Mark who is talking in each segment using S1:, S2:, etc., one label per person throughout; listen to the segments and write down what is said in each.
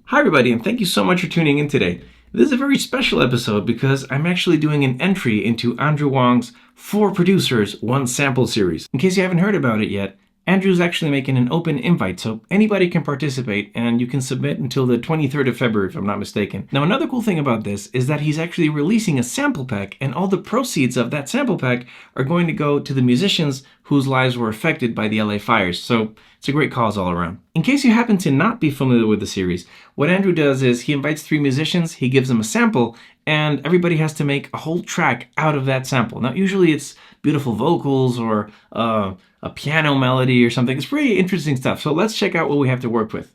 S1: Hi everybody, and thank you so much for tuning in today. This is a very special episode because I'm actually doing an entry into Andrew Huang's 4 Producers, 1 Sample series. In case you haven't heard about it yet, Andrew's actually making an open invite so anybody can participate and you can submit until the 23rd of February if I'm not mistaken. Now another cool thing about this is that he's actually releasing a sample pack, and all the proceeds of that sample pack are going to go to the musicians whose lives were affected by the LA fires. So it's a great cause all around. In case you happen to not be familiar with the series, what Andrew does is he invites 3 musicians, he gives them a sample, and everybody has to make a whole track out of that sample. Now usually it's beautiful vocals or a piano melody or something. It's pretty interesting stuff. So let's check out what we have to work with.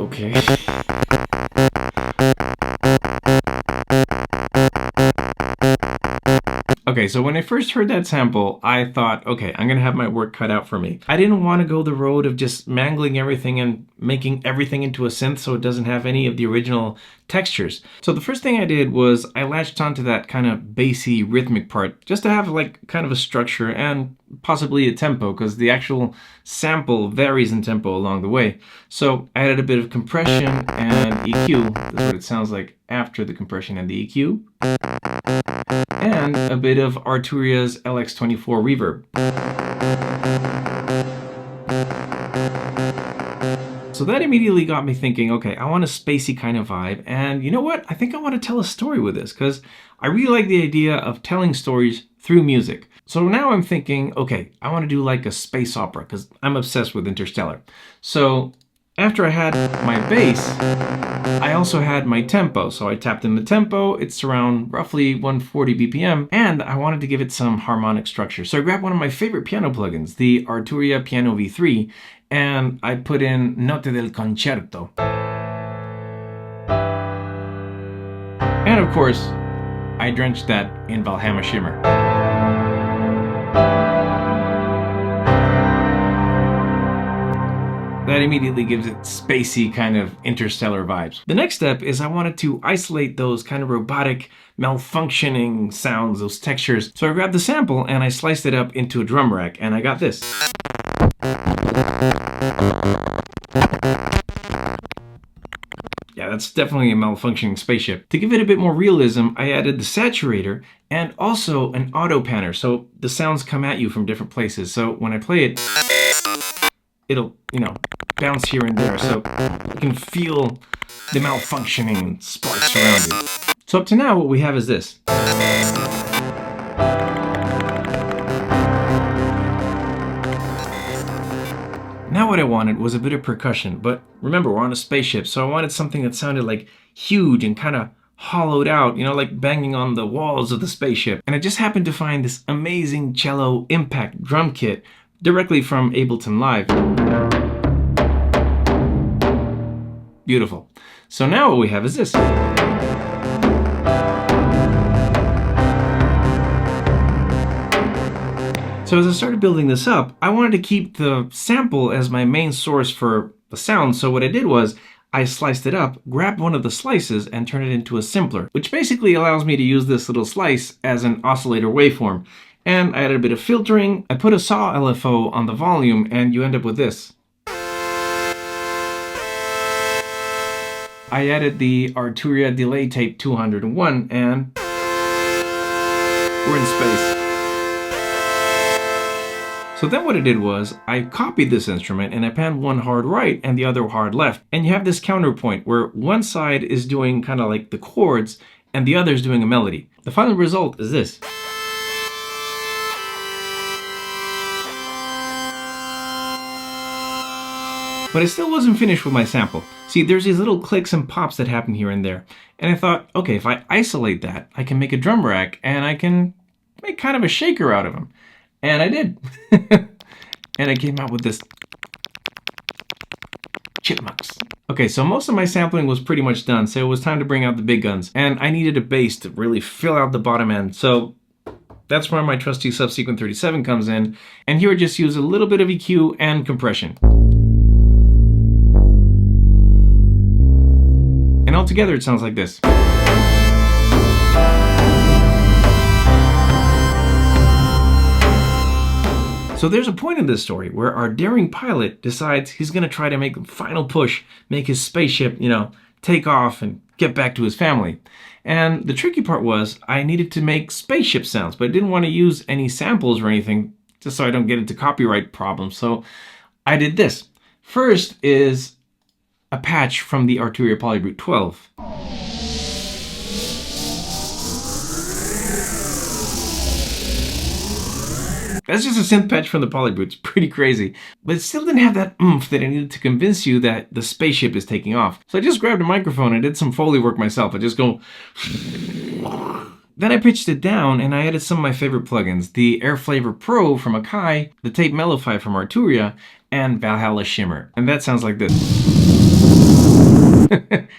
S1: Okay. Okay, so when I first heard that sample, I thought, okay, I'm gonna have my work cut out for me. I didn't want to go the road of just mangling everything and making everything into a synth so it doesn't have any of the original textures. So the first thing I did was I latched onto that kind of bassy rhythmic part just to have like kind of a structure and possibly a tempo, because the actual sample varies in tempo along the way. So I added a bit of compression and EQ. That's what it sounds like after the compression and the EQ. And a bit of Arturia's LX24 reverb. So that immediately got me thinking, okay, I want a spacey kind of vibe, and you know what? I think I want to tell a story with this, because I really like the idea of telling stories through music. So now I'm thinking, okay, I want to do like a space opera, because I'm obsessed with Interstellar. So after I had my bass, I also had my tempo. So I tapped in the tempo. It's around roughly 140 BPM, and I wanted to give it some harmonic structure. So I grabbed one of my favorite piano plugins, the Arturia Piano V3, and I put in Note del Concerto. And of course, I drenched that in Valhalla Shimmer. That immediately gives it spacey kind of interstellar vibes. The next step is I wanted to isolate those kind of robotic, malfunctioning sounds, those textures. So I grabbed the sample and I sliced it up into a drum rack, and I got this. Yeah, that's definitely a malfunctioning spaceship. To give it a bit more realism, I added the saturator and also an auto panner, so the sounds come at you from different places. So when I play it, it'll, bounce here and there, so you can feel the malfunctioning sparks around you. So up to now, what we have is this. Now what I wanted was a bit of percussion, but remember, we're on a spaceship, so I wanted something that sounded like huge and kind of hollowed out, like banging on the walls of the spaceship. And I just happened to find this amazing cello impact drum kit directly from Ableton Live. Beautiful. So now what we have is this. So as I started building this up, I wanted to keep the sample as my main source for the sound. So what I did was I sliced it up, grabbed one of the slices, and turned it into a simpler, which basically allows me to use this little slice as an oscillator waveform. And I added a bit of filtering. I put a saw LFO on the volume, and you end up with this. I added the Arturia Delay Tape 201, and we're in space. So then what I did was, I copied this instrument and I panned one hard right and the other hard left. And you have this counterpoint where one side is doing kind of like the chords and the other is doing a melody. The final result is this. But I still wasn't finished with my sample. See, there's these little clicks and pops that happen here and there. And I thought, okay, if I isolate that, I can make a drum rack and I can make kind of a shaker out of them. And I did. And I came out with this chipmunks. Okay, so most of my sampling was pretty much done, so it was time to bring out the big guns. And I needed a bass to really fill out the bottom end. So that's where my trusty Subsequent 37 comes in. And here I just use a little bit of EQ and compression. And altogether it sounds like this. So there's a point in this story where our daring pilot decides he's going to try to make the final push, make his spaceship, take off and get back to his family. And the tricky part was I needed to make spaceship sounds, but I didn't want to use any samples or anything just so I don't get into copyright problems. So I did this. First is a patch from the Arturia Polybrute 12. That's just a synth patch from the Polybrute. It's pretty crazy. But it still didn't have that oomph that I needed to convince you that the spaceship is taking off. So I just grabbed a microphone and did some Foley work myself. I just go... Then I pitched it down and I added some of my favorite plugins. The Air Flavor Pro from Akai, the Tape Mellify from Arturia, and Valhalla Shimmer. And that sounds like this.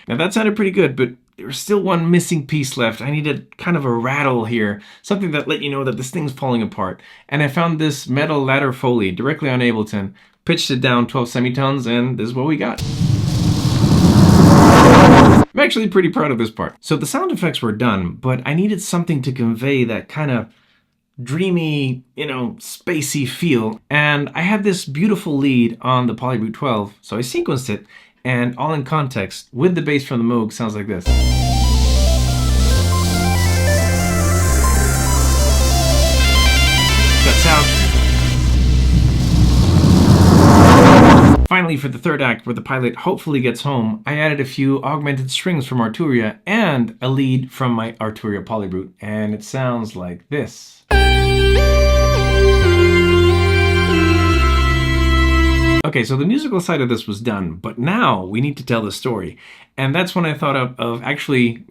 S1: Now that sounded pretty good, but there was still one missing piece left. I needed kind of a rattle here, something that let you know that this thing's falling apart. And I found this metal ladder Foley directly on Ableton, pitched it down 12 semitones, and this is what we got. I'm actually pretty proud of this part. So the sound effects were done, but I needed something to convey that kind of dreamy, spacey feel. And I had this beautiful lead on the Polybrute 12, so I sequenced it, and all in context, with the bass from the Moog, sounds like this. That's out. Finally, for the third act, where the pilot hopefully gets home, I added a few augmented strings from Arturia and a lead from my Arturia Polybrute, and it sounds like this. Okay, so the musical side of this was done, but now we need to tell the story. And that's when I thought of actually,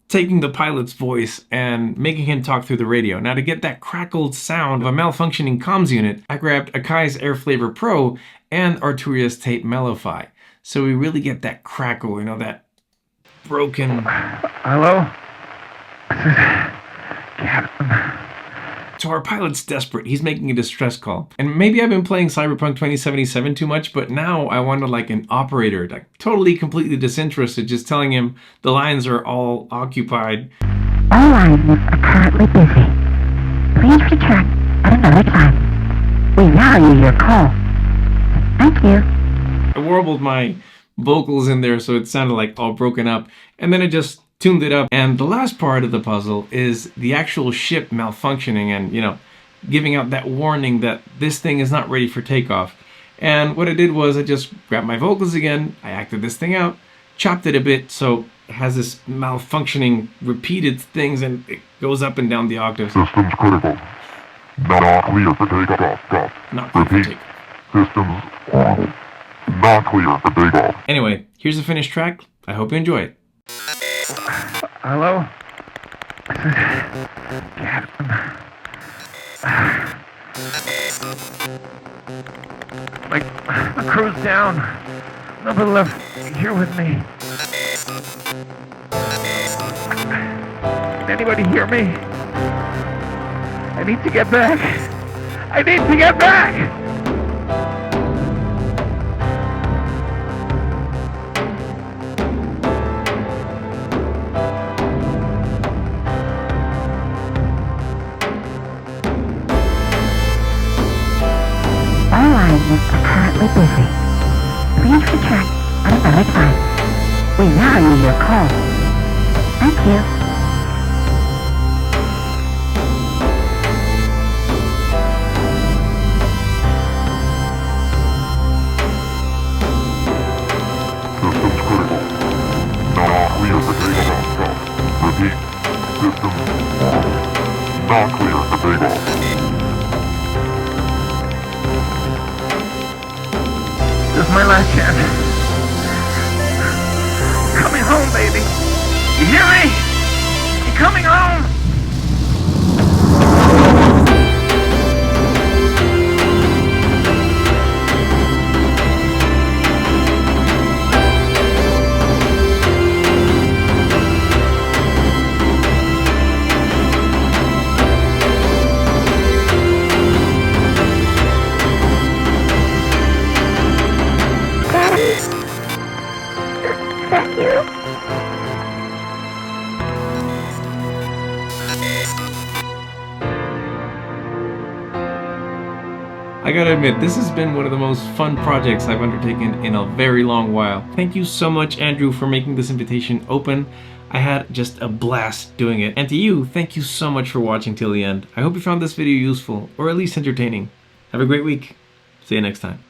S1: taking the pilot's voice and making him talk through the radio. Now, to get that crackled sound of a malfunctioning comms unit, I grabbed Akai's Air Flavor Pro and Arturia's Tape Mellify. So we really get that crackle, that broken...
S2: Hello? This is Caplan.
S1: So our pilot's desperate. He's making a distress call. And maybe I've been playing Cyberpunk 2077 too much, but now I wanted like an operator, like totally, completely disinterested, just telling him the lines are all occupied.
S3: All lines are currently busy. Please return at another time. We value your call. Thank you.
S1: I warbled my vocals in there so it sounded like all broken up. And then I just tuned it up. And the last part of the puzzle is the actual ship malfunctioning and, giving out that warning that this thing is not ready for takeoff. And what I did was I just grabbed my vocals again, I acted this thing out, chopped it a bit so it has this malfunctioning repeated things and it goes up and down the octaves.
S4: Systems critical. Not clear for takeoff.
S1: Not clear for takeoff.
S4: Systems not clear for takeoff.
S1: Anyway, here's the finished track. I hope you enjoy it.
S2: Hello? This is Caplan. My crew's down. Nobody left here with me. Can anybody hear me? I need to get back. I need to get back!
S3: All lines are currently busy. Please return at another time. We value your call. Thank you.
S4: Systems critical. Not clear for takeoff. Repeat. Systems not clear for takeoff.
S2: This is my last chance. Coming home, baby. You hear me? You coming home?
S1: I gotta admit, this has been one of the most fun projects I've undertaken in a very long while. Thank you so much, Andrew, for making this invitation open. I had just a blast doing it. And to you, thank you so much for watching till the end. I hope you found this video useful, or at least entertaining. Have a great week. See you next time.